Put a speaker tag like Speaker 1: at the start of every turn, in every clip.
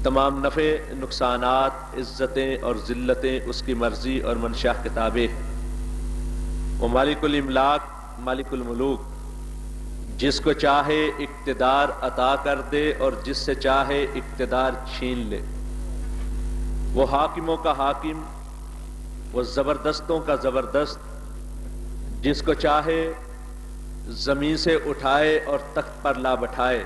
Speaker 1: تمام نفع نقصانات عزتیں اور ذلتیں اس کی مرضی اور منشا کتابیں ہیں۔ وہ مالک الاملاک مالک الملوک، جس کو چاہے اقتدار عطا کر دے اور جس سے چاہے اقتدار چھین لے۔ وہ حاکموں کا حاکم، وہ زبردستوں کا زبردست، جس کو چاہے زمین سے اٹھائے اور تخت پر لا بٹھائے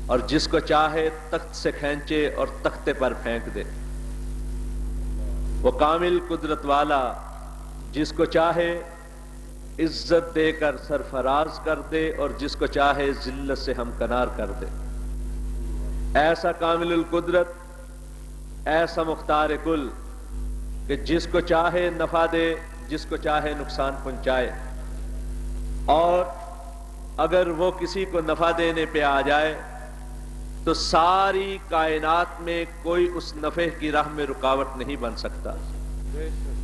Speaker 1: اور جس کو چاہے تخت سے کھینچے اور تختے پر پھینک دے۔ وہ کامل قدرت والا، جس کو چاہے عزت دے کر سرفراز کر دے اور جس کو چاہے ذلت سے ہمکنار کر دے۔ ایسا کامل القدرت، ایسا مختار کل کہ جس کو چاہے نفع دے، جس کو چاہے نقصان پہنچائے، اور اگر وہ کسی کو نفع دینے پہ آ جائے تو ساری کائنات میں کوئی اس نفع کی راہ میں رکاوٹ نہیں بن سکتا،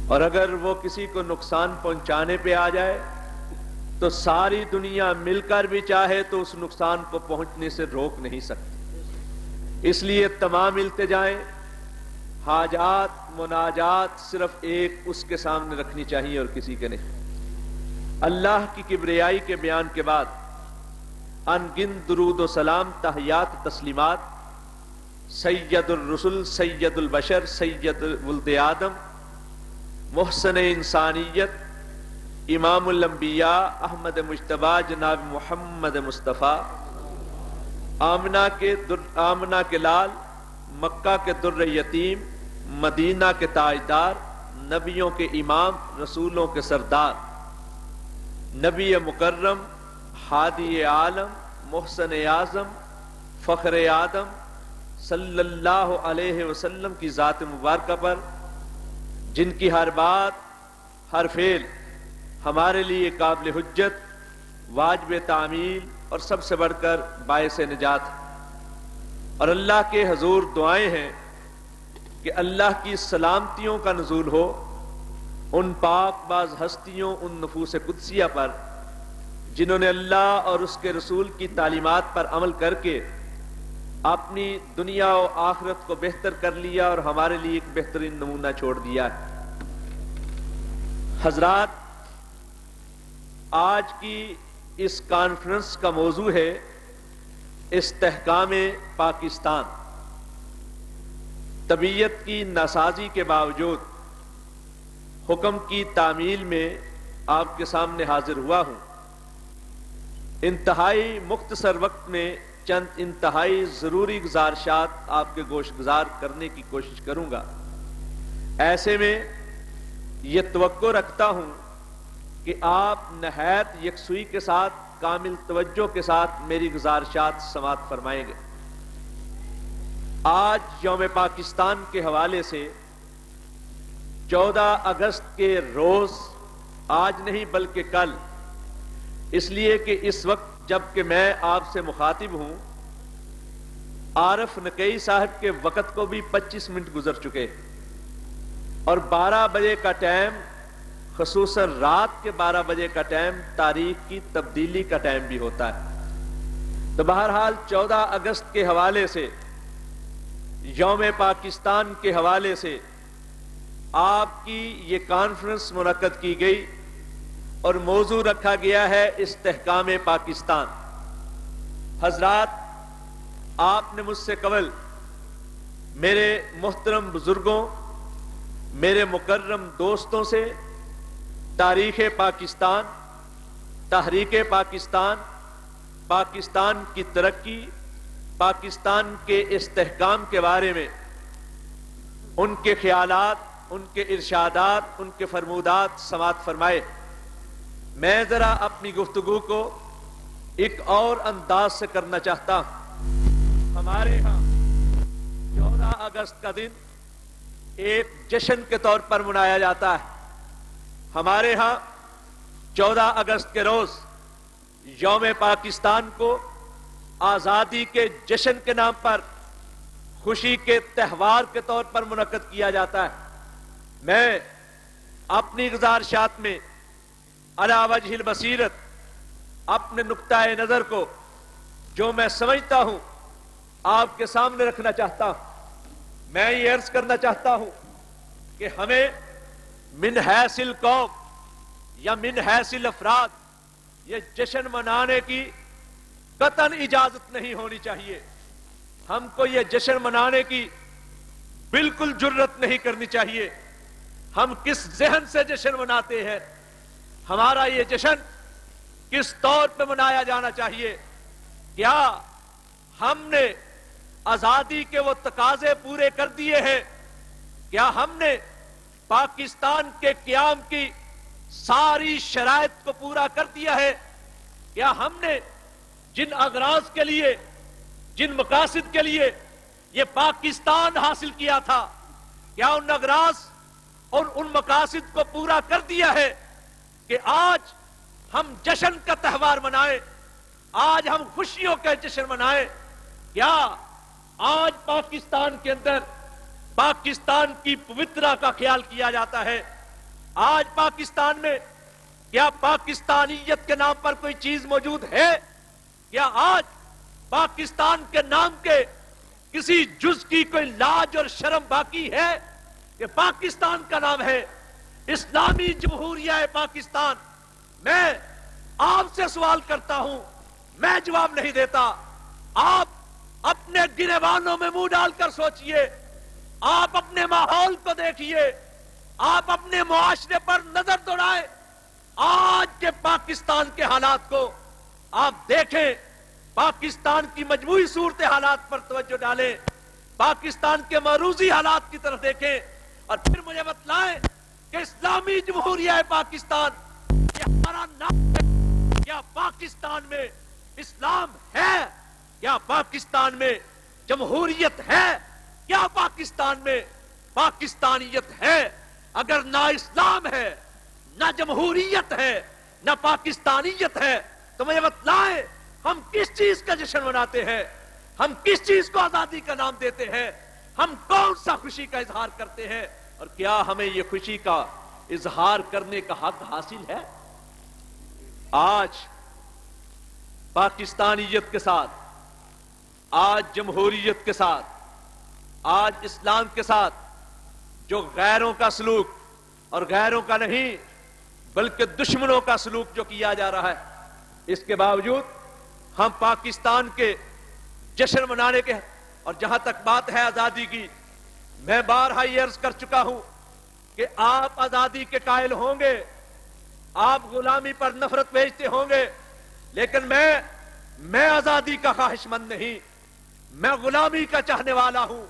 Speaker 1: اور اگر وہ کسی کو نقصان پہنچانے پہ آ جائے تو ساری دنیا مل کر بھی چاہے تو اس نقصان کو پہنچنے سے روک نہیں سکتی۔ اس لیے تمام التجائیں، حاجات، مناجات صرف ایک اس کے سامنے رکھنی چاہیے اور کسی کے نہیں۔ اللہ کی کبریائی کے بیان کے بعد ان گن درود و سلام، تحیات، تسلیمات سید الرسل، سید البشر، سید ولد آدم، محسن انسانیت، امام الانبیاء، احمد مجتبیٰ، جناب محمد مصطفیٰ، آمنہ کے لال، مکہ کے در یتیم، مدینہ کے تاجدار، نبیوں کے امام، رسولوں کے سردار، نبی مکرم، ہادی عالم، محسن اعظم، فخر آدم صلی اللہ علیہ وسلم کی ذات مبارکہ پر، جن کی ہر بات، ہر فعل ہمارے لیے قابل حجت، واجب تعمیل اور سب سے بڑھ کر باعث نجات ہے۔ اور اللہ کے حضور دعائیں ہیں کہ اللہ کی سلامتیوں کا نزول ہو ان پاک باز ہستیوں، ان نفوس قدسیہ پر جنہوں نے اللہ اور اس کے رسول کی تعلیمات پر عمل کر کے اپنی دنیا و آخرت کو بہتر کر لیا اور ہمارے لیے ایک بہترین نمونہ چھوڑ دیا ہے۔ حضرات، آج کی اس کانفرنس کا موضوع ہے استحکام پاکستان۔ طبیعت کی ناسازی کے باوجود حکم کی تعمیل میں آپ کے سامنے حاضر ہوا ہوں۔ انتہائی مختصر وقت میں چند انتہائی ضروری گزارشات آپ کے گوش گزار کرنے کی کوشش کروں گا۔ ایسے میں یہ توقع رکھتا ہوں کہ آپ نہایت یکسوئی کے ساتھ، کامل توجہ کے ساتھ میری گزارشات سماعت فرمائیں گے۔ آج یوم پاکستان کے حوالے سے 14 اگست کے روز، آج نہیں بلکہ کل، اس لیے کہ اس وقت جب کہ میں آپ سے مخاطب ہوں، عارف نقی صاحب کے وقت کو بھی 25 منٹ گزر چکے اور 12 بجے کا ٹائم، خصوصاً رات کے 12 بجے کا ٹائم، تاریخ کی تبدیلی کا ٹائم بھی ہوتا ہے۔ تو بہرحال 14 اگست کے حوالے سے، یوم پاکستان کے حوالے سے آپ کی یہ کانفرنس منعقد کی گئی اور موضوع رکھا گیا ہے استحکام پاکستان۔ حضرات، آپ نے مجھ سے قبل میرے محترم بزرگوں، میرے مکرم دوستوں سے تاریخ پاکستان، تحریک پاکستان، پاکستان کی ترقی، پاکستان کے استحکام کے بارے میں ان کے خیالات، ان کے ارشادات، ان کے فرمودات سماعت فرمائے۔ میں ذرا اپنی گفتگو کو ایک اور انداز سے کرنا چاہتا ہوں۔ ہمارے ہاں 14 اگست کا دن ایک جشن کے طور پر منایا جاتا ہے۔ ہمارے ہاں 14 اگست کے روز یوم پاکستان کو آزادی کے جشن کے نام پر، خوشی کے تہوار کے طور پر منعقد کیا جاتا ہے۔ میں اپنی گزارشات میں علی وجہ البصیرت اپنے نقطۂ نظر کو، جو میں سمجھتا ہوں آپ کے سامنے رکھنا چاہتا ہوں. میں یہ عرض کرنا چاہتا ہوں کہ ہمیں من حیث القوم یا من حیث الافراد یہ جشن منانے کی قطعاً اجازت نہیں ہونی چاہیے. ہم کو یہ جشن منانے کی بالکل جرت نہیں کرنی چاہیے. ہم کس ذہن سے جشن مناتے ہیں؟ ہمارا یہ جشن کس طور پہ منایا جانا چاہیے؟ کیا ہم نے آزادی کے وہ تقاضے پورے کر دیے ہیں؟ کیا ہم نے پاکستان کے قیام کی ساری شرائط کو پورا کر دیا ہے؟ کیا ہم نے جن اغراض کے لیے، جن مقاصد کے لیے یہ پاکستان حاصل کیا تھا، کیا ان اغراض اور ان مقاصد کو پورا کر دیا ہے کہ آج ہم جشن کا تہوار منائیں، آج ہم خوشیوں کا جشن منائیں؟ کیا آج پاکستان کے اندر پاکستان کی پوترتا کا خیال کیا جاتا ہے؟ آج پاکستان میں کیا پاکستانیت کے نام پر کوئی چیز موجود ہے؟ کیا آج پاکستان کے نام کے کسی جز کی کوئی لاج اور شرم باقی ہے؟ کہ پاکستان کا نام ہے اسلامی جمہوریہ پاکستان. میں آپ سے سوال کرتا ہوں، میں جواب نہیں دیتا. آپ اپنے گریبانوں میں منہ ڈال کر سوچئے، آپ اپنے ماحول کو دیکھیے، آپ اپنے معاشرے پر نظر دوڑائیں. آج کے پاکستان کے حالات کو آپ دیکھیں، پاکستان کی مجموعی صورت حالات پر توجہ ڈالیں، پاکستان کے معروضی حالات کی طرف دیکھیں، اور پھر مجھے بتلائیں کہ اسلامی جمہوریہ پاکستان یہ ہمارا نام ہے. کیا پاکستان میں اسلام ہے؟ کیا پاکستان میں جمہوریت ہے؟ کیا پاکستان میں پاکستانیت ہے؟ اگر نہ اسلام ہے، نہ جمہوریت ہے، نہ پاکستانیت ہے، تو مجھے بتلائیں ہم کس چیز کا جشن مناتے ہیں؟ ہم کس چیز کو آزادی کا نام دیتے ہیں؟ ہم کون سا خوشی کا اظہار کرتے ہیں؟ اور کیا ہمیں یہ خوشی کا اظہار کرنے کا حق حاصل ہے؟ آج پاکستانیت کے ساتھ، آج جمہوریت کے ساتھ، آج اسلام کے ساتھ جو غیروں کا سلوک، اور غیروں کا نہیں بلکہ دشمنوں کا سلوک جو کیا جا رہا ہے، اس کے باوجود ہم پاکستان کے جشن منانے کے، اور جہاں تک بات ہے آزادی کی، میں بارہا یہ عرض کر چکا ہوں کہ آپ آزادی کے قائل ہوں گے، آپ غلامی پر نفرت بھیجتے ہوں گے، لیکن میں آزادی کا خواہش مند نہیں، میں غلامی کا چاہنے والا ہوں.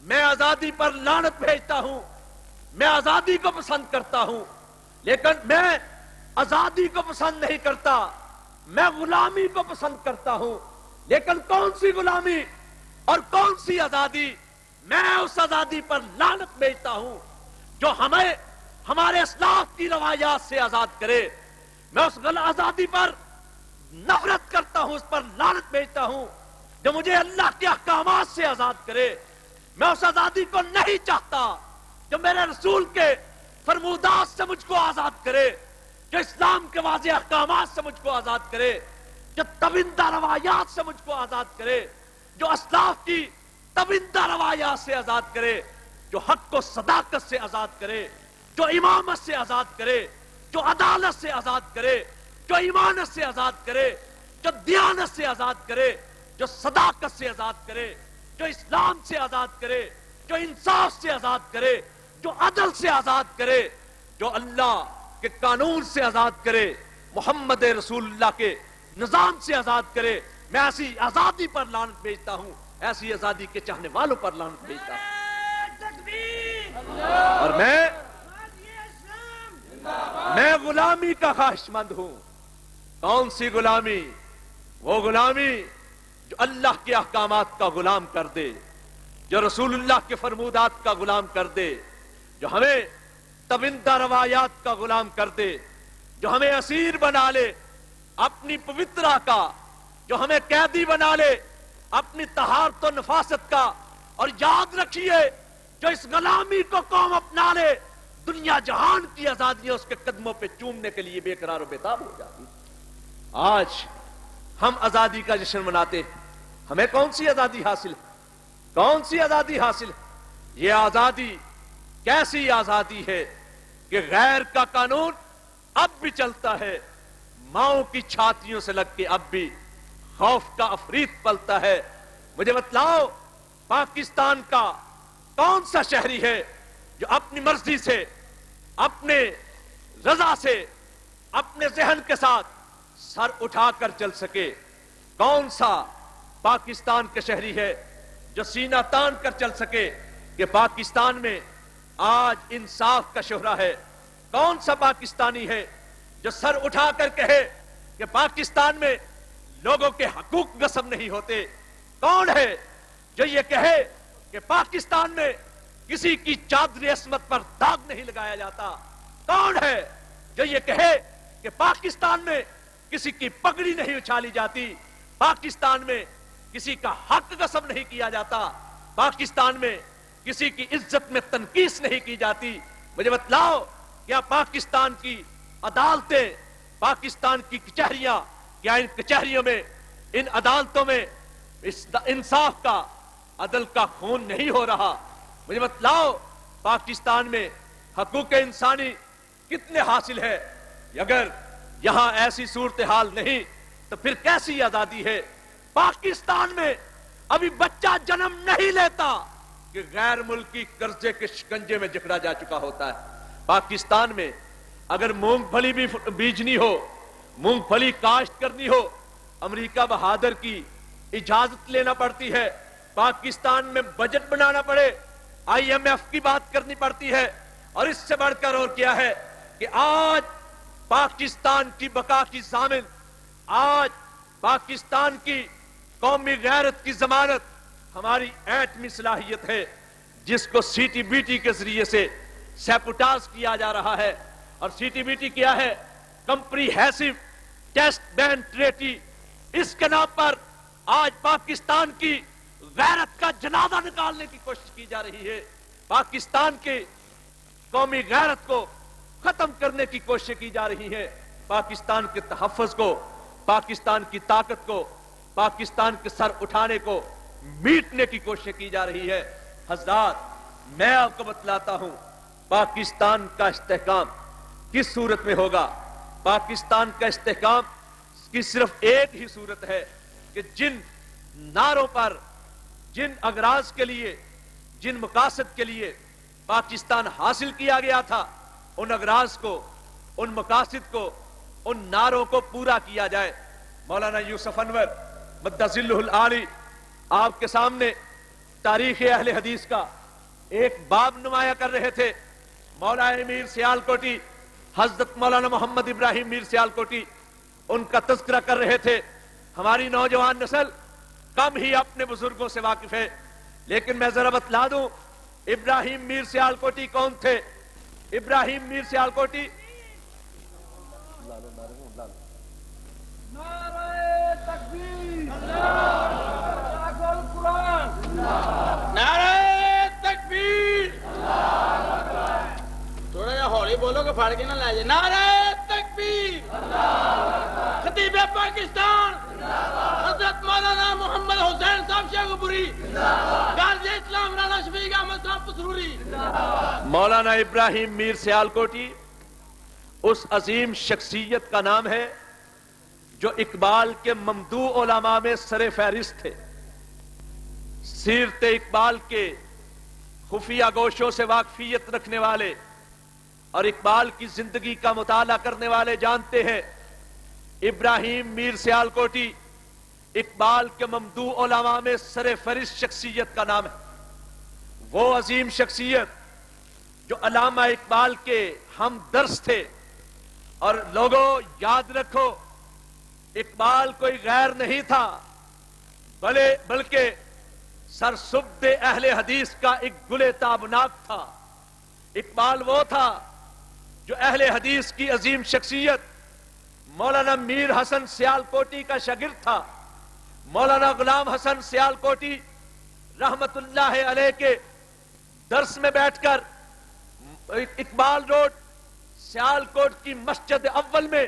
Speaker 1: میں آزادی پر لعنت بھیجتا ہوں، میں آزادی کو پسند کرتا ہوں، لیکن میں آزادی کو پسند نہیں کرتا، میں غلامی کو پسند کرتا ہوں. لیکن کون سی غلامی اور کون سی آزادی؟ میں اس آزادی پر لعنت بھیجتا ہوں جو ہمیں ہمارے اسلاف کی روایات سے آزاد کرے. میں اس آزادی پر نفرت کرتا ہوں، اس پر لعنت بھیجتا ہوں جو مجھے اللہ کے احکامات سے آزاد کرے. میں اس آزادی کو نہیں چاہتا جو میرے رسول کے فرمودات سے مجھ کو آزاد کرے، جو اسلام کے واضح احکامات سے مجھ کو آزاد کرے، جو تبندہ روایات سے مجھ کو آزاد کرے، جو اسلاف کی تبندہ روایات سے آزاد کرے، جو حق کو صداقت سے آزاد کرے، جو امامت سے آزاد کرے، جو عدالت سے آزاد کرے، جو ایمانت سے آزاد کرے، جو دیانت سے آزاد کرے، جو صداقت سے آزاد کرے، جو اسلام سے آزاد کرے، جو انصاف سے آزاد کرے، جو عدل سے آزاد کرے، جو اللہ کے قانون سے آزاد کرے، محمد رسول اللہ کے نظام سے آزاد کرے. میں ایسی آزادی پر لعنت بھیجتا ہوں، ایسی آزادی کے چاہنے والوں پر لعنت بھیجتا ہوں. اور میں غلامی کا خواہش مند ہوں. کون سی غلامی؟ وہ غلامی جو اللہ کے احکامات کا غلام کر دے، جو رسول اللہ کے فرمودات کا غلام کر دے، جو ہمیں تبندہ روایات کا غلام کر دے، جو ہمیں اسیر بنا لے اپنی پوترتا کا، جو ہمیں قیدی بنا لے اپنی طہارت و نفاست کا. اور یاد رکھیے، جو اس غلامی کو قوم اپنا لے، دنیا جہان کی آزادیاں اس کے قدموں پہ چومنے کے لیے بے قرار و بے تاب ہو جاتی. آج ہم آزادی کا جشن مناتے ہیں، ہمیں کون سی آزادی حاصل ہے؟ کون سی آزادی حاصل ہے؟ یہ آزادی کیسی آزادی ہے کہ غیر کا قانون اب بھی چلتا ہے، ماؤں کی چھاتیوں سے لگ کے اب بھی خوف کا افریت پلتا ہے۔ مجھے بتلاؤ پاکستان کا کون سا شہری ہے جو اپنی مرضی سے، اپنے رضا سے، اپنے ذہن کے ساتھ سر اٹھا کر چل سکے؟ کون سا پاکستان کے شہری ہے جو سینہ تان کر چل سکے کہ پاکستان میں آج انصاف کا شہرا ہے؟ کون سا پاکستانی ہے جو سر اٹھا کر کہے کہ پاکستان میں لوگوں کے حقوق غصب نہیں ہوتے؟ کون ہے جو یہ کہے کہ پاکستان میں کسی کی چادر عصمت پر داغ نہیں لگایا جاتا؟ کون ہے جو یہ کہے کہ پاکستان میں کسی کی پگڑی نہیں اچھالی جاتی، پاکستان میں کسی کا حق غصب نہیں کیا جاتا، پاکستان میں کسی کی عزت میں تنقیس نہیں کی جاتی؟ مجھے بتلاؤ کیا پاکستان کی عدالتیں، پاکستان کی کچہریاں، کیا ان کچہریوں میں، ان عدالتوں میں انصاف کا، عدل کا خون نہیں ہو رہا؟ مجھے بتلاؤ پاکستان میں حقوق انسانی کتنے حاصل ہے؟ اگر یہاں ایسی صورتحال نہیں تو پھر کیسی آزادی ہے؟ پاکستان میں ابھی بچہ جنم نہیں لیتا کہ غیر ملکی قرضے کے شکنجے میں جکڑا جا چکا ہوتا ہے۔ پاکستان میں اگر مونگ پھلی بھی بیجنی ہو، مونگ پھلی کاشت کرنی ہو، امریکہ بہادر کی اجازت لینا پڑتی ہے۔ پاکستان میں بجٹ بنانا پڑے، IMF کی بات کرنی پڑتی ہے، اور اس سے بڑھ کر اور کیا ہے کہ آج پاکستان کی بقا کی ضامن، آج پاکستان کی قومی غیرت کی ضمانت ہماری ایٹمی صلاحیت ہے، جس کو CTBT کے ذریعے سے سیپوٹاژ کیا جا رہا ہے۔ اور CTBT کیا ہے؟ کمپریہیسو ٹیسٹ بین ٹریٹی۔ اس کے نام پر آج پاکستان کی غیرت کا جنازہ نکالنے کی کوشش کی جا رہی ہے، پاکستان کے قومی غیرت کو ختم کرنے کی کوشش کی جا رہی ہے، پاکستان کے تحفظ کو، پاکستان کی طاقت کو، پاکستان کے سر اٹھانے کو میٹنے کی کوشش کی جا رہی ہے۔ حضرات، میں آپ کو بتلاتا ہوں پاکستان کا استحکام کس صورت میں ہوگا۔ پاکستان کا استحکام کی صرف ایک ہی صورت ہے کہ جن نعروں پر، جن اغراض کے لیے، جن مقاصد کے لیے پاکستان حاصل کیا گیا تھا، ان اغراض کو، ان مقاصد کو، ان نعروں کو پورا کیا جائے۔ مولانا یوسف انور مد ظلہ العالی آپ کے سامنے تاریخ اہل حدیث کا ایک باب نمایاں کر رہے تھے۔ مولانا میر سیالکوٹی، حضرت مولانا محمد ابراہیم میر سیالکوٹی، ان کا تذکرہ کر رہے تھے۔ ہماری نوجوان نسل کم ہی اپنے بزرگوں سے واقف ہے، لیکن میں ذرا بتلا دوں ابراہیم میر سیالکوٹی کون تھے۔ ابراہیم میر سیالکوٹی
Speaker 2: نعرہ تکبیر، نعرہ قرآن، نعرہ تکبیر، تھوڑا جا ہولی بولو کہ پھاڑ کے نہ لائے جائے۔ نعرہ تکبیر، خطیب پاکستان حضرت مولانا محمد حسین صاحب شیخوپوری، غازی اسلام رانا شفیق احمد صاحب پسروری۔
Speaker 1: مولانا ابراہیم میر سیالکوٹی اس عظیم شخصیت کا نام ہے جو اقبال کے ممدوح علماء میں سر فہرست تھے۔ سیرت اقبال کے خفیہ گوشوں سے واقفیت رکھنے والے اور اقبال کی زندگی کا مطالعہ کرنے والے جانتے ہیں ابراہیم میر سیالکوٹی اقبال کے ممدوح علماء میں سر فہرست شخصیت کا نام ہے۔ وہ عظیم شخصیت جو علامہ اقبال کے ہمدرس تھے۔ اور لوگوں یاد رکھو، اقبال کوئی غیر نہیں تھا، بلکہ سرسبد اہل حدیث کا ایک گل تابناک تھا۔ اقبال وہ تھا جو اہل حدیث کی عظیم شخصیت مولانا میر حسن سیالکوٹی کا شاگرد تھا۔ مولانا غلام حسن سیالکوٹی رحمت اللہ علیہ کے درس میں بیٹھ کر اقبال روڈ سیالکوٹ کی مسجد اول میں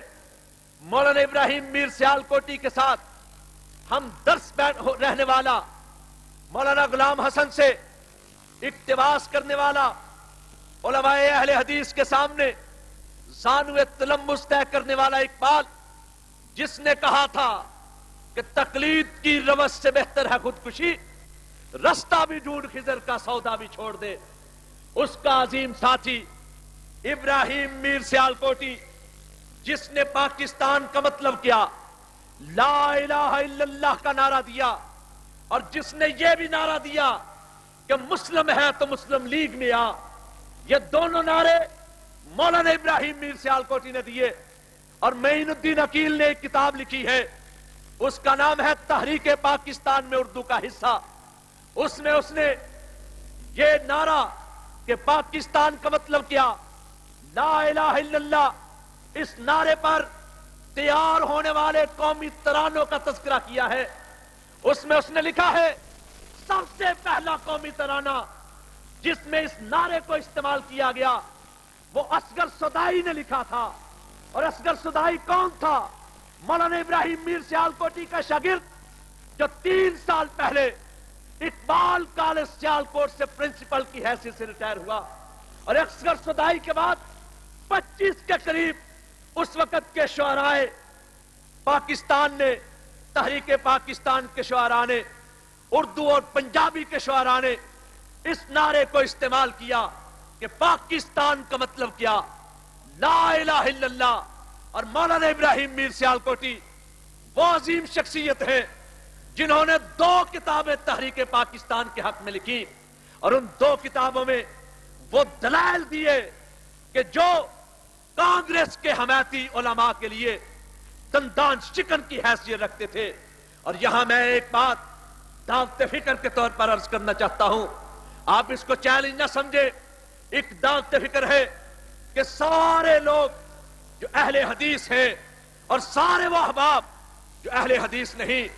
Speaker 1: مولانا ابراہیم میر سیالکوٹی کے ساتھ ہم درس رہنے والا مولانا غلام حسن سے اقتباس کرنے والا علماء اہل حدیث کے سامنے زانو تلمس طے کرنے والا اقبال، جس نے کہا تھا کہ تقلید کی روش سے بہتر ہے خودکشی، رستہ بھی ڈھونڈ خضر کا سودا بھی چھوڑ دے، اس کا عظیم ساتھی ابراہیم میر سیالکوٹی، جس نے پاکستان کا مطلب کیا لا الہ الا اللہ کا نعرہ دیا، اور جس نے یہ بھی نعرہ دیا کہ مسلم ہے تو مسلم لیگ میں آ، یہ دونوں نعرے مولانا ابراہیم میر سیالکوٹی نے دیے۔ اور معین الدین عقیل نے ایک کتاب لکھی ہے، اس کا نام ہے تحریک پاکستان میں اردو کا حصہ، اس میں اس نے یہ نعرہ کہ پاکستان کا مطلب کیا لا الہ الا اللہ، اس نعرے پر تیار ہونے والے قومی ترانوں کا تذکرہ کیا ہے۔ اس میں اس نے لکھا ہے سب سے پہلا قومی ترانہ جس میں اس نعرے کو استعمال کیا گیا وہ اصغر صدائی نے لکھا تھا۔ اور اصغر صدائی کون تھا؟ مولانا ابراہیم میر سیالکوٹی کا شاگرد، جو 3 سال پہلے اقبال کالج سیالکوٹ سے پرنسپل کی حیثیت سے ریٹائر ہوا۔ اور اصغر صدائی کے بعد 25 کے قریب اس وقت کے شعراء پاکستان نے، تحریک پاکستان کے شعراء نے، اردو اور پنجابی کے شعراء نے اس نعرے کو استعمال کیا کہ پاکستان کا مطلب کیا لا الہ الا اللہ۔ اور مولانا ابراہیم میر سیالکوٹی وہ عظیم شخصیت ہے جنہوں نے 2 کتابیں تحریک پاکستان کے حق میں لکھی، اور ان 2 کتابوں میں وہ دلائل دیے کہ جو کانگریس کے حمایتی علماء کے لیے دندان شکن کی حیثیت رکھتے تھے۔ اور یہاں میں ایک بات دعوت فکر کے طور پر عرض کرنا چاہتا ہوں، آپ اس کو چیلنج نہ سمجھے، ایک دعوت فکر ہے کہ سارے لوگ جو اہل حدیث ہیں اور سارے وہ احباب جو اہل حدیث نہیں،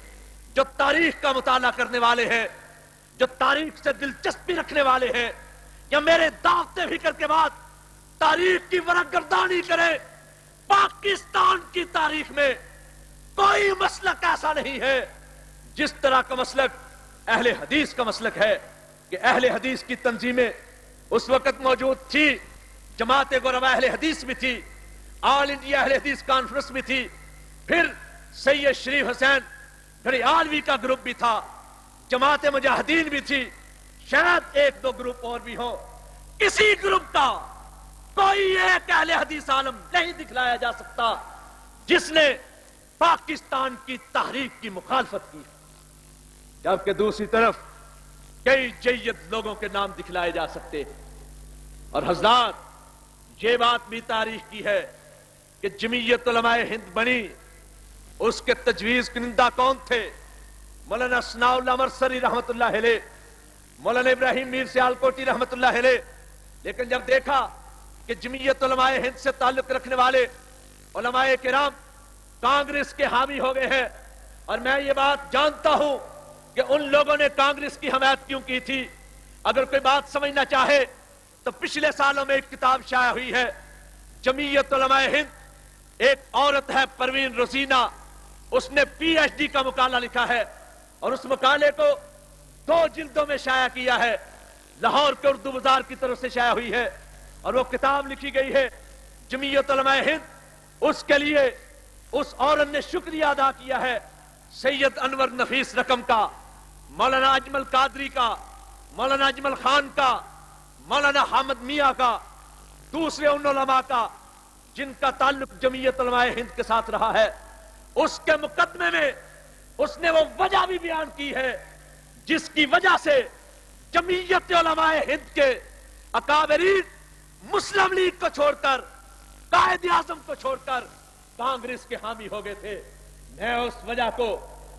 Speaker 1: جو تاریخ کا مطالعہ کرنے والے ہیں، جو تاریخ سے دلچسپی رکھنے والے ہیں، یا میرے دعوت فکر کے بعد تاریخ کی ورق گردانی کریں، پاکستان کی تاریخ میں کوئی مسلک ایسا نہیں ہے جس طرح کا مسلک اہل حدیث کا مسلک ہے کہ اہل حدیث کی تنظیمیں اس وقت موجود تھی، جماعت غرباء اہل حدیث بھی تھی، آل انڈیا اہل حدیث کانفرنس بھی تھی، پھر سید شریف حسین گھڑیالوی کا گروپ بھی تھا، جماعت مجاہدین بھی تھی، شاید 1-2 گروپ اور بھی ہو، کسی گروپ کا کوئی ایک اہل حدیث عالم نہیں دکھلایا جا سکتا جس نے پاکستان کی تحریک کی مخالفت کی، جبکہ دوسری طرف کئی جید لوگوں کے نام دکھلائے جا سکتے۔ اور حضرات، یہ بات بھی تاریخ کی ہے کہ جمعیت علماء ہند بنی، اس کے تجویز کنندہ کون تھے؟ مولانا ثناء اللہ مرسری رحمت اللہ علیہ، مولانا ابراہیم میر سیالکوٹی رحمت اللہ علیہ۔ لیکن جب دیکھا کہ جمعیت علماء ہند سے تعلق رکھنے والے علماء کرام کانگریس کے حامی ہو گئے ہیں، اور میں یہ بات جانتا ہوں کہ ان لوگوں نے کانگریس کی حمایت کیوں کی تھی، اگر کوئی بات سمجھنا چاہے تو پچھلے سالوں میں ایک کتاب شائع ہوئی ہے جمعیت علماء ہند، ایک عورت ہے پروین روزینہ، اس نے PhD کا مقالہ لکھا ہے، اور اس مقالے کو 2 جلدوں میں شائع کیا ہے، لاہور کے اردو بازار کی طرف سے شائع ہوئی ہے، اور وہ کتاب لکھی گئی ہے جمعیت علماء ہند۔ اس کے لیے اس عورت نے شکریہ ادا کیا ہے سید انور نفیس رقم کا، مولانا اجمل قادری کا، مولانا اجمل خان کا، مولانا حامد میاں کا، دوسرے ان علماء کا جن کا تعلق جمعیت علماء ہند کے ساتھ رہا ہے۔ اس کے مقدمے میں اس نے وہ وجہ بھی بیان کی ہے جس کی وجہ سے جمعیت علماء ہند کے اکابرین مسلم لیگ کو چھوڑ کر، قائد اعظم کو چھوڑ کر کانگریس کے حامی ہو گئے تھے۔ میں اس وجہ کو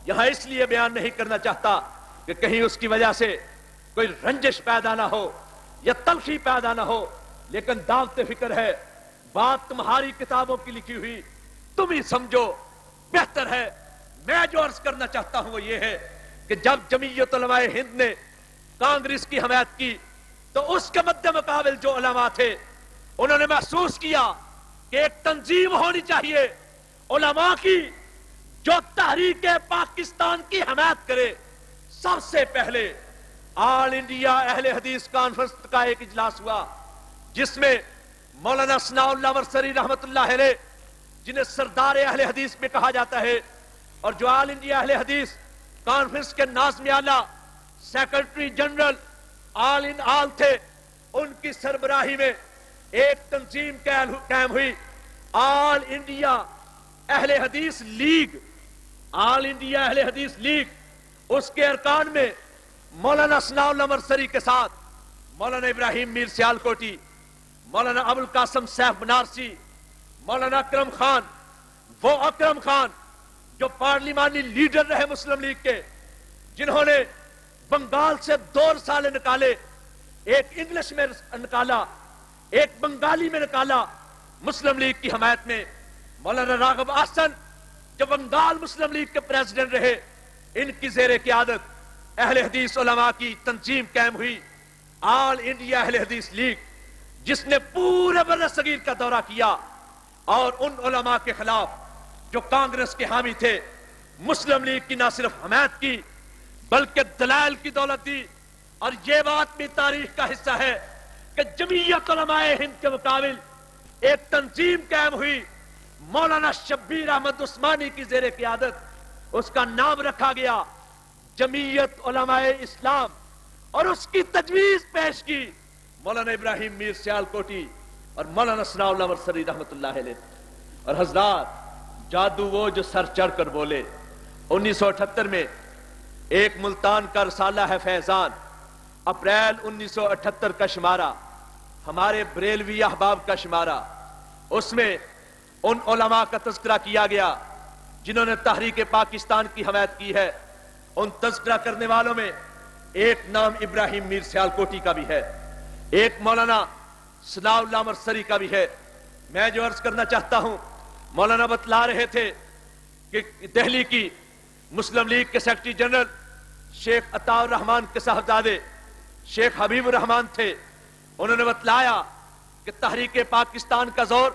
Speaker 1: یہاں اس لیے بیان نہیں کرنا چاہتا کہ کہیں اس کی وجہ سے کوئی رنجش پیدا نہ ہو یا تلخی پیدا نہ ہو، لیکن دعوت فکر ہے، بات تمہاری کتابوں کی لکھی ہوئی تم ہی سمجھو، بہتر ہے۔ میں جو عرض کرنا چاہتا ہوں وہ یہ ہے کہ جب جمعیت علماء ہند نے کانگریس کی حمایت کی تو اس کے مد مقابل جو علماء تھے انہوں نے محسوس کیا کہ ایک تنظیم ہونی چاہیے علماء کی جو تحریک پاکستان کی حمایت کرے، سب سے پہلے آل انڈیا اہل حدیث کانفرنس کا ایک اجلاس ہوا، جس میں مولانا ثناء اللہ ورسری رحمت اللہ علیہ، جنہیں سردار اہل حدیث میں کہا جاتا ہے، اور جو آل انڈیا اہل حدیث کانفرنس کے ناظم اعلیٰ سیکرٹری جنرل آل ان آل تھے، ان کی سربراہی میں ایک تنظیم قائم ہوئی، آل انڈیا اہل حدیث لیگ۔ آل انڈیا اہل حدیث لیگ، اس کے ارکان میں مولانا ثناء اللہ ورسری کے ساتھ مولانا ابراہیم میر سیالکوٹی، مولانا ابوالقاسم سیف بنارسی، مولانا اکرم خان، وہ اکرم خان جو پارلیمانی لیڈر رہے مسلم لیگ کے، جنہوں نے بنگال سے 2 رسالے نکالے، ایک انگلش میں نکالا، ایک بنگالی میں نکالا، مسلم لیگ کی حمایت میں۔ مولانا راغب احسن جو بنگال مسلم لیگ کے پریزیڈنٹ رہے، ان کی زیر قیادت اہل حدیث علماء کی تنظیم قائم ہوئی، آل انڈیا اہل حدیث لیگ، جس نے پورے بر صغیر کا دورہ کیا اور ان علماء کے خلاف جو کانگریس کے حامی تھے، مسلم لیگ کی نہ صرف حمایت کی بلکہ دلائل کی دولت دی۔ اور یہ بات بھی تاریخ کا حصہ ہے کہ جمعیت علماء ہند کے مقابل ایک تنظیم قائم ہوئی، مولانا شبیر احمد عثمانی کی زیر قیادت، اس کا نام رکھا گیا جمعیت علماء اسلام، اور اس کی تجویز پیش کی مولانا ابراہیم میر سیالکوٹی اور مولانا ثناء اللہ ورسری رحمت اللہ علیہ۔ اور حضرات، جادو وہ جو سر چڑھ کر بولے۔ 1978 میں ایک ملتان کا رسالہ ہے فیضان، اپریل 1978 کا شمارہ، ہمارے بریلوی احباب کا شمارہ، اس میں ان علماء کا تذکرہ کیا گیا جنہوں نے تحریک پاکستان کی حمایت کی ہے۔ ان تذکرہ کرنے والوں میں ایک نام ابراہیم میر سیالکوٹی کا بھی ہے، ایک مولانا ثناء اللہ ورسری کا بھی ہے۔ میں جو عرض کرنا چاہتا ہوں، مولانا بتلا رہے تھے کہ دہلی کی مسلم لیگ کے سیکرٹری جنرل شیخ عطا الرحمان کے صاحبزادے شیخ حبیب الرحمان تھے، انہوں نے بتلایا کہ تحریک پاکستان کا زور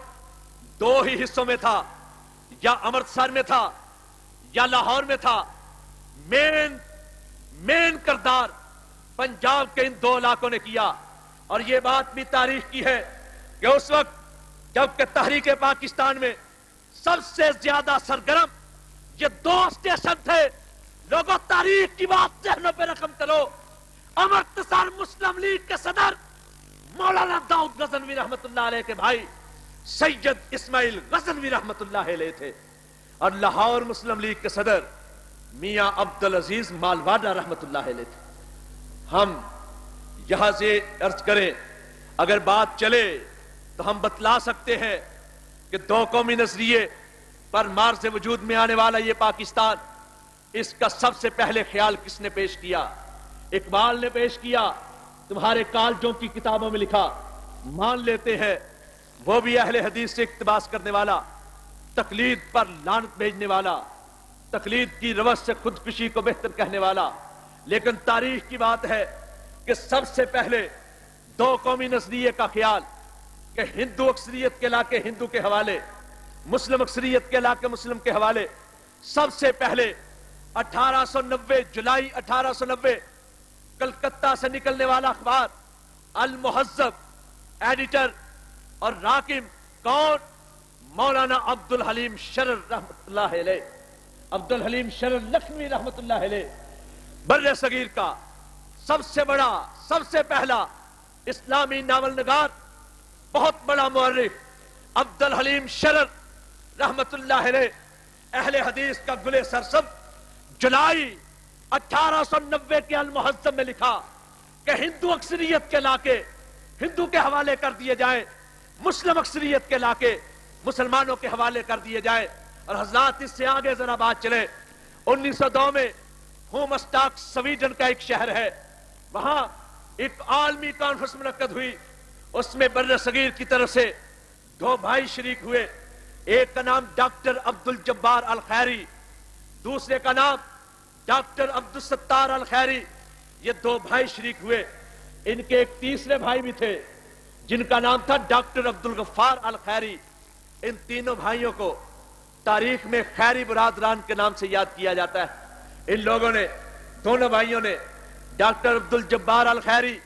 Speaker 1: 2 ہی حصوں میں تھا، یا امرتسر میں تھا یا لاہور میں تھا۔ مین کردار پنجاب کے ان 2 علاقوں نے کیا، اور یہ بات بھی تاریخ کی ہے کہ اس وقت جبکہ تحریک پاکستان میں سب سے زیادہ سرگرم یہ 2 اسٹیشن تھے۔ لوگوں، تاریخ کی بات ذہنوں پہ رقم کرو، امرتسر مسلم لیگ کے صدر مولانا داؤد غزنوی رحمت اللہ علیہ کے بھائی سید اسماعیل غزنوی رحمت اللہ علیہ تھے، اور لاہور مسلم لیگ کے صدر میاں عبدالعزیز مالواڈا رحمت اللہ علیہ تھے۔ ہم یہاں سے عرض کریں، اگر بات چلے تو ہم بتلا سکتے ہیں کہ 2 قومی نظریے پر مار سے وجود میں آنے والا یہ پاکستان، اس کا سب سے پہلے خیال کس نے پیش کیا؟ اقبال نے پیش کیا، تمہارے کالجوں کی کتابوں میں لکھا، مان لیتے ہیں وہ بھی اہل حدیث سے اقتباس کرنے والا، تقلید پر لعنت بھیجنے والا، تقلید کی روش سے خودکشی کو بہتر کہنے والا۔ لیکن تاریخ کی بات ہے کہ سب سے پہلے 2 قومی نظریے کا خیال کہ ہندو اکثریت کے علاقے ہندو کے حوالے، مسلم اکثریت کے علاقے مسلم کے حوالے، سب سے پہلے 1890 جولائی 1890 کلکتہ سے نکلنے والا اخبار المہذب ایڈیٹر اور راکم کون؟ مولانا عبد الحلیم شرر رحمت اللہ علیہ، عبد الحلیم شرر لکھنوی رحمت اللہ علیہ، بر صغیر کا سب سے بڑا، سب سے پہلا اسلامی ناول نگار، بہت بڑا مورخ عبد الحلیم شرر رحمت اللہ علیہ، اہل حدیث کا گلے سرسبز، جولائی 1890 کے المہذب میں لکھا کہ ہندو اکثریت کے علاقے ہندو کے حوالے کر دیے جائیں، مسلم اکثریت کے علاقے مسلمانوں کے حوالے کر دیے جائیں۔ اور حضرات، اس سے آگے ذرا بات چلے، 1902 میں ہومسٹاک سویڈن کا ایک شہر ہے، وہاں ایک عالمی کانفرنس منعقد ہوئی، اس میں بر صغیر کی طرف سے 2 بھائی شریک ہوئے، ایک کا نام ڈاکٹر عبد الجبار الخیری، دوسرے کا نام ڈاکٹر عبد الستار الخیری۔ یہ 2 بھائی شریک ہوئے، ان کے ایک تیسرے بھائی بھی تھے جن کا نام تھا ڈاکٹر عبد الغفار الخیری۔ ان تینوں بھائیوں کو تاریخ میں خیری برادران کے نام سے یاد کیا جاتا ہے۔ ان لوگوں نے، دونوں بھائیوں نے، ڈاکٹر عبدالجبار الخیری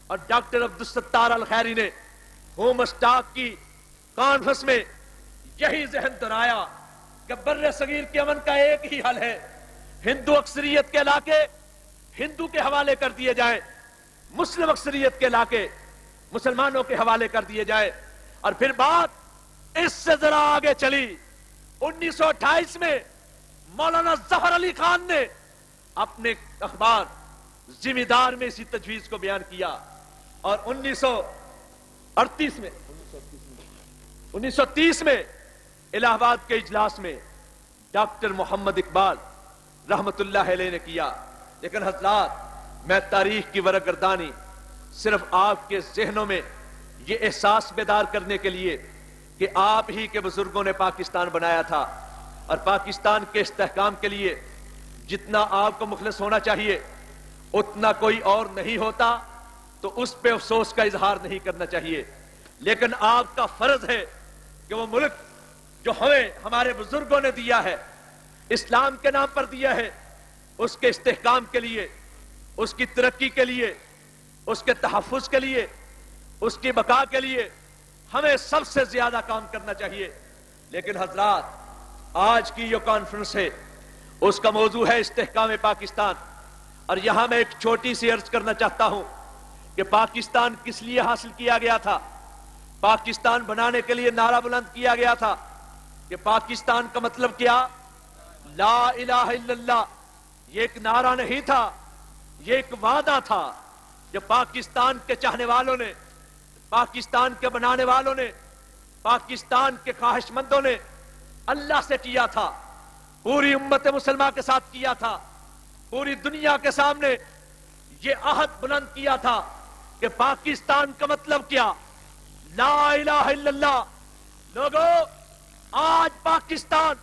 Speaker 1: اور ڈاکٹر عبدالستار الخیری نے ہوم اسٹاف کی کانفرنس میں یہی ذہن دہرایا کہ بر صغیر کے امن کا ایک ہی حل ہے، ہندو اکثریت کے علاقے ہندو کے حوالے کر دیے جائیں، مسلم اکثریت کے علاقے مسلمانوں کے حوالے کر دیے جائیں۔ اور پھر بات اس سے ذرا آگے چلی۔ 1928 میں مولانا ظفر علی خان نے اپنے اخبار ذمہ دار میں اسی تجویز کو بیان کیا، اور 1930 میں الہ آباد کے اجلاس میں ڈاکٹر محمد اقبال رحمت اللہ علیہ نے کیا۔ لیکن حضرات، میں تاریخ کی ورقگردانی صرف آپ کے ذہنوں میں یہ احساس بیدار کرنے کے لیے کہ آپ ہی کے بزرگوں نے پاکستان بنایا تھا، اور پاکستان کے استحکام کے لیے جتنا آپ کو مخلص ہونا چاہیے اتنا کوئی اور نہیں ہوتا، تو اس پہ افسوس کا اظہار نہیں کرنا چاہیے۔ لیکن آپ کا فرض ہے کہ وہ ملک جو ہمیں ہمارے بزرگوں نے دیا ہے، اسلام کے نام پر دیا ہے، اس کے استحکام کے لیے، اس کی ترقی کے لیے، اس کے تحفظ کے لیے، اس کی بقا کے لیے ہمیں سب سے زیادہ کام کرنا چاہیے۔ لیکن حضرات، آج کی جو کانفرنس ہے اس کا موضوع ہے استحکام پاکستان، اور یہاں میں ایک چھوٹی سی عرض کرنا چاہتا ہوں کہ پاکستان کس لیے حاصل کیا گیا تھا۔ پاکستان بنانے کے لیے نعرہ بلند کیا گیا تھا کہ پاکستان کا مطلب کیا؟ لا الہ الا اللہ۔ یہ ایک نعرہ نہیں تھا، یہ ایک وعدہ تھا جو پاکستان کے چاہنے والوں نے، پاکستان کے بنانے والوں نے، پاکستان کے خواہش مندوں نے اللہ سے کیا تھا، پوری امت مسلمہ کے ساتھ کیا تھا، پوری دنیا کے سامنے یہ عہد بلند کیا تھا کہ پاکستان کا مطلب کیا؟ لا الہ الا اللہ۔ لوگوں، آج پاکستان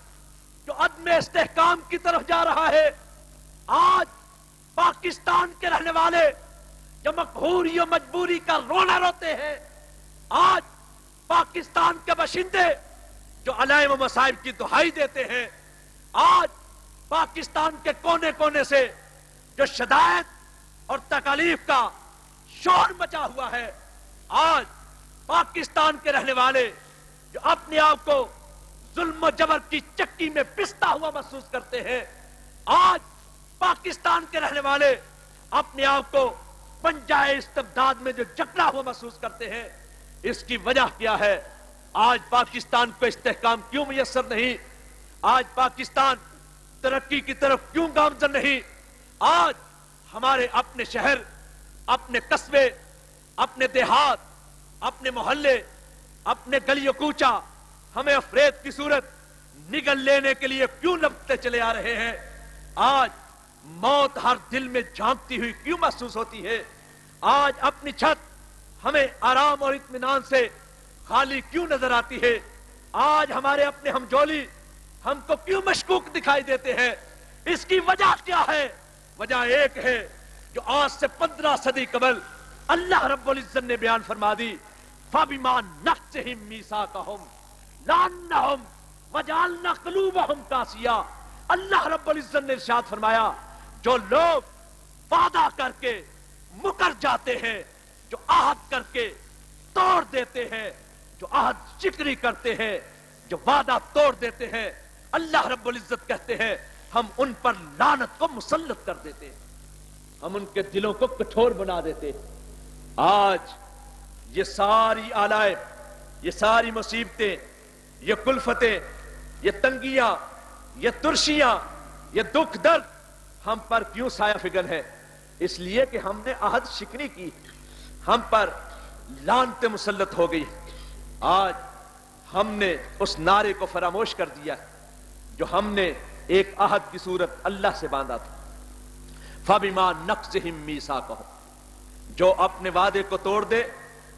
Speaker 1: جو عدم استحکام کی طرف جا رہا ہے، آج پاکستان کے رہنے والے جو مقہوری و مجبوری کا رونا روتے ہیں، آج پاکستان کے باشندے جو علائم و مصائب کی دہائی دیتے ہیں، آج پاکستان کے کونے کونے سے جو شدائد اور تکالیف کا شور مچا ہوا ہے، آج پاکستان کے رہنے والے جو اپنے آپ کو ظلم و جبر کی چکی میں پستا ہوا محسوس کرتے ہیں، آج پاکستان کے رہنے والے اپنے آپ کو پنجائے استبداد میں جو جکڑا ہوا محسوس کرتے ہیں، اس کی وجہ کیا ہے؟ آج پاکستان کو استحکام کیوں میسر نہیں؟ آج پاکستان ترقی کی طرف کیوں گامزن نہیں؟ آج ہمارے اپنے شہر، اپنے قصبے، اپنے دیہات، اپنے محلے، اپنے گلی و کوچہ ہمیں افریب کی صورت نگل لینے کے لیے کیوں لپٹتے چلے آ رہے ہیں؟ آج موت ہر دل میں جھانکتی ہوئی کیوں محسوس ہوتی ہے؟ آج اپنی چھت ہمیں آرام اور اطمینان سے خالی کیوں نظر آتی ہے؟ آج ہمارے اپنے ہمجولی ہم کو کیوں مشکوک دکھائی دیتے ہیں؟ اس کی وجہ کیا ہے؟ وجہ ایک ہے جو آج سے 15 صدی قبل اللہ رب العزت نے بیان فرما دی، فَبِمَا نَقْضِهِمْ مِيثَاقَهُمْ لَعَنَّهُمْ وَجَعَلْنَا قُلُوبَهُمْ قَاسِيَةً۔ اللہ رب العزت نے ارشاد فرمایا، جو لوگ وعدہ کر کے مکر جاتے ہیں، جو عہد کر کے توڑ دیتے ہیں، جو عہد شکری کرتے ہیں، جو وعدہ توڑ دیتے ہیں، اللہ رب العزت کہتے ہیں ہم ان پر لعنت کو مسلط کر دیتے ہیں، ہم ان کے دلوں کو کٹھور بنا دیتے ہیں۔ آج یہ ساری آلائیں، یہ ساری مصیبتیں، یہ کلفتیں، یہ تنگیاں، یہ ترشیاں، یہ دکھ درد ہم پر کیوں سایہ فگن ہے؟ اس لیے کہ ہم نے عہد شکنی کی، ہم پر لعنت مسلط ہو گئی۔ آج ہم نے اس نعرے کو فراموش کر دیا جو ہم نے ایک عہد کی صورت اللہ سے باندھا تھا، فَبِمَا نَقْضِهِمْ مِيثَاقَهُمْ۔ جو اپنے وعدے کو توڑ دے،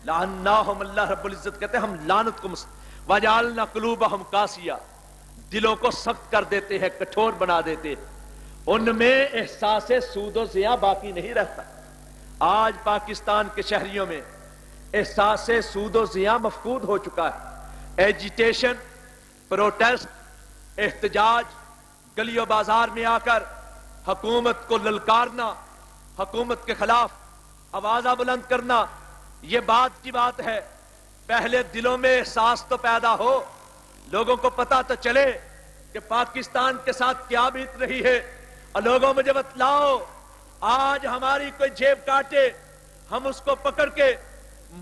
Speaker 1: لعناہم، اللہ رب العزت کہتے ہیں ہم لعنت کو وَجَعَلْنَا قُلُوبَهُمْ قَاسِيَةً، دلوں کو سخت کر دیتے ہیں، کٹھور بنا دیتے ہیں، ان میں احساس سود و زیاں باقی نہیں رہتا۔ آج پاکستان کے شہریوں میں احساس سود و زیاں مفقود ہو چکا ہے۔ ایجیٹیشن، پروٹیسٹ، احتجاج، گلیوں بازار میں آ کر حکومت کو للکارنا، حکومت کے خلاف آوازہ بلند کرنا، یہ بات کی بات ہے۔ پہلے دلوں میں احساس تو پیدا ہو، لوگوں کو پتہ تو چلے کہ پاکستان کے ساتھ کیا بیت رہی ہے، اور لوگوں مجھے بتلاؤ، آج ہماری کوئی جیب کاٹے، ہم اس کو پکڑ کے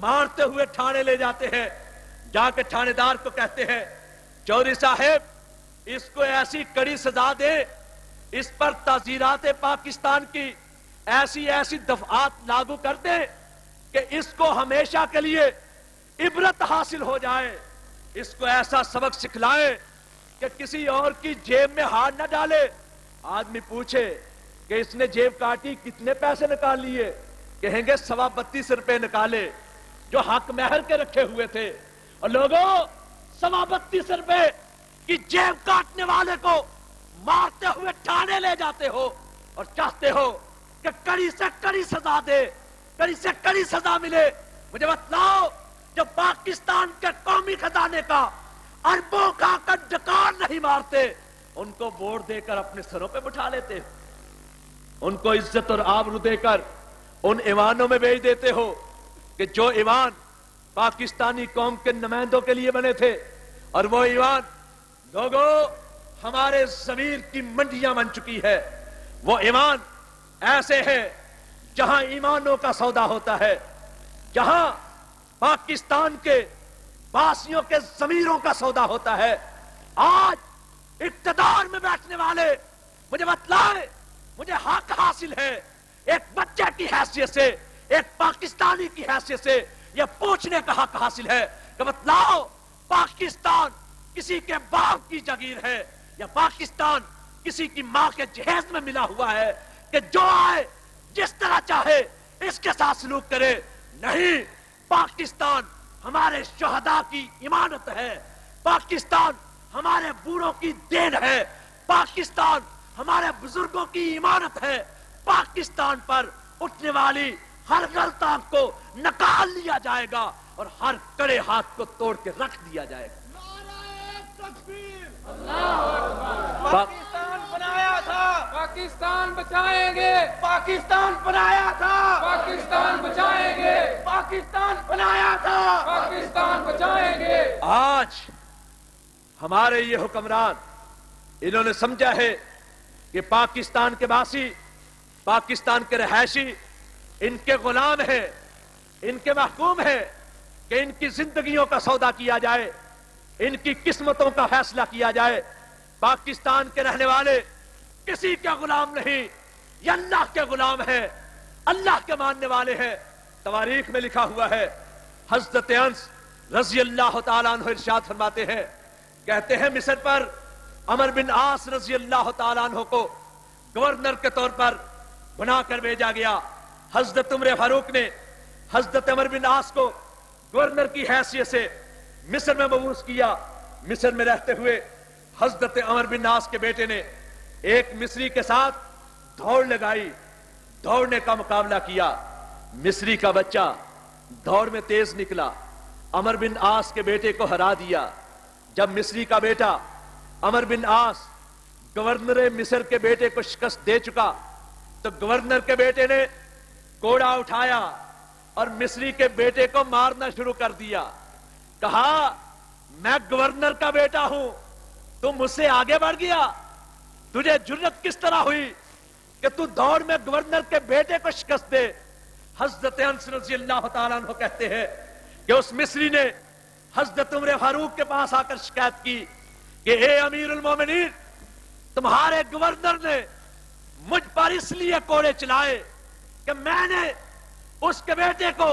Speaker 1: مارتے ہوئے تھانے لے جاتے ہیں، جا کے تھانے دار کو کہتے ہیں چودھری صاحب اس کو ایسی کڑی سزا دے، اس پر تعزیرات پاکستان کی ایسی ایسی دفعات لاگو کر دیں کہ اس کو ہمیشہ کے لیے عبرت حاصل ہو جائے، اس کو ایسا سبق سکھلائے کہ کسی اور کی جیب میں ہاتھ نہ ڈالے۔ آدمی پوچھے کہ اس نے جیب کاٹی، کتنے پیسے نکال لیے؟ کہیں گے 32.25 روپے نکالے جو حق مہر کے رکھے ہوئے تھے۔ اور لوگوں 32.25 روپے کی جیب کاٹنے والے کو مارتے ہوئے تھانے لے جاتے ہو اور چاہتے ہو کہ کڑی سے کڑی سزا دے، کڑی سے کڑی سزا ملے۔ مجھے بتلاؤ، جو پاکستان کے قومی خزانے کا اربوں کا ڈکار نہیں مارتے، ان کو ووٹ دے کر اپنے سروں پہ بٹھا لیتے ہو، ان کو عزت اور آبرو دے کر ان ایوانوں میں بھیج دیتے ہو کہ جو ایوان پاکستانی قوم کے نمائندوں کے لیے بنے تھے، اور وہ ایوان لوگوں ہمارے ضمیر کی منڈیاں بن چکی ہے۔ وہ ایوان ایسے ہے جہاں ایمانوں کا سودا ہوتا ہے، جہاں پاکستان کے باسیوں کے ضمیروں کا سودا ہوتا ہے۔ آج اقتدار میں بیٹھنے والے مجھے بتلائے، مجھے حق حاصل ہے ایک بچے کی حیثیت سے، ایک پاکستانی کی حیثیت سے یہ پوچھنے کا حق حاصل ہے کہ بتلاؤ پاکستان کسی کے باپ کی جگیر ہے یا پاکستان کسی کی ماں کے جہیز میں ملا ہوا ہے کہ جو آئے جس طرح چاہے اس کے ساتھ سلوک کرے؟ نہیں، پاکستان ہمارے شہداء کی امانت ہے، پاکستان ہمارے بوڑھوں کی دین ہے، پاکستان ہمارے بزرگوں کی امانت ہے۔ پاکستان پر اٹھنے والی ہر غلط آنکھ کو نکال لیا جائے گا اور ہر کڑے ہاتھ کو توڑ کے رکھ دیا جائے گا۔
Speaker 2: پاکستان بنایا تھا،
Speaker 3: پاکستان بچائیں گے،
Speaker 2: پاکستان بنایا تھا،
Speaker 3: پاکستان بچائیں گے،
Speaker 2: پاکستان بنایا تھا،
Speaker 3: پاکستان بچائیں گے۔
Speaker 1: آج ہمارے یہ حکمران انہوں نے سمجھا ہے کہ پاکستان کے باسی، پاکستان کے رہائشی ان کے غلام ہیں، ان کے محکوم ہیں کہ ان کی زندگیوں کا سودا کیا جائے، ان کی قسمتوں کا فیصلہ کیا جائے۔ پاکستان کے رہنے والے کسی کے غلام نہیں، یہ اللہ کے غلام ہیں، اللہ کے ماننے والے ہیں۔ تواریخ میں لکھا ہوا ہے، حضرت انس رضی اللہ تعالیٰ عنہ ارشاد فرماتے ہیں، کہتے ہیں مصر پر عمر بن عاص رضی اللہ تعالیٰ عنہ کو گورنر کے طور پر بنا کر بھیجا گیا۔ حضرت عمر فاروق نے حضرت عمر بن عاص کو گورنر کی حیثیت سے مصر میں مبعوث کیا۔ مصر میں رہتے ہوئے حضرت عمر بن عاص کے بیٹے نے ایک مصری کے ساتھ دوڑ لگائی، دوڑنے کا مقابلہ کیا۔ مصری کا بچہ دوڑ میں تیز نکلا، عمر بن عاص کے بیٹے کو ہرا دیا۔ جب مصری کا بیٹا عمر بن عاص گورنر مصر کے بیٹے کو شکست دے چکا تو گورنر کے بیٹے نے کوڑا اٹھایا اور مصری کے بیٹے کو مارنا شروع کر دیا۔ کہا میں گورنر کا بیٹا ہوں، تم مجھ سے آگے بڑھ گیا، تجھے جرت کس طرح ہوئی کہ تو دوڑ میں گورنر کے بیٹے کو شکست دے؟ حضرت انس رضی اللہ تعالیٰ عنہ کہتے ہیں کہ اس مصری نے حضرت عمر فاروق کے پاس آ کر شکایت کی کہ اے امیر المومنین، تمہارے گورنر نے مجھ پر اس لیے کوڑے چلائے کہ میں نے اس کے بیٹے کو،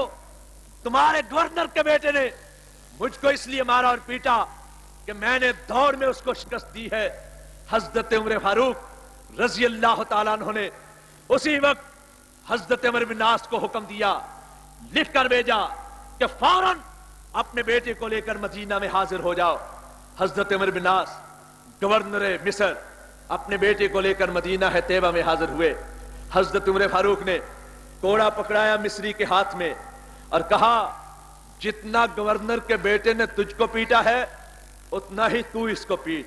Speaker 1: تمہارے گورنر کے بیٹے نے مجھ کو اس لیے مارا اور پیٹا کہ میں نے دوڑ میں اس کو شکست دی ہے۔ حضرت عمر فاروق رضی اللہ تعالیٰ عنہ نے اسی وقت حضرت عمر بن عاص کو حکم دیا، لکھ کر بھیجا کہ فوراً اپنے بیٹے کو لے کر مدینہ میں حاضر ہو جاؤ۔ حضرت عمر بن عاص گورنر مصر اپنے بیٹے کو لے کر مدینہ ہے طیبہ میں حاضر ہوئے۔ حضرت عمر فاروق نے کوڑا پکڑایا مصری کے ہاتھ میں اور کہا جتنا گورنر کے بیٹے نے تجھ کو پیٹا ہے اتنا ہی تو اس کو پیٹ۔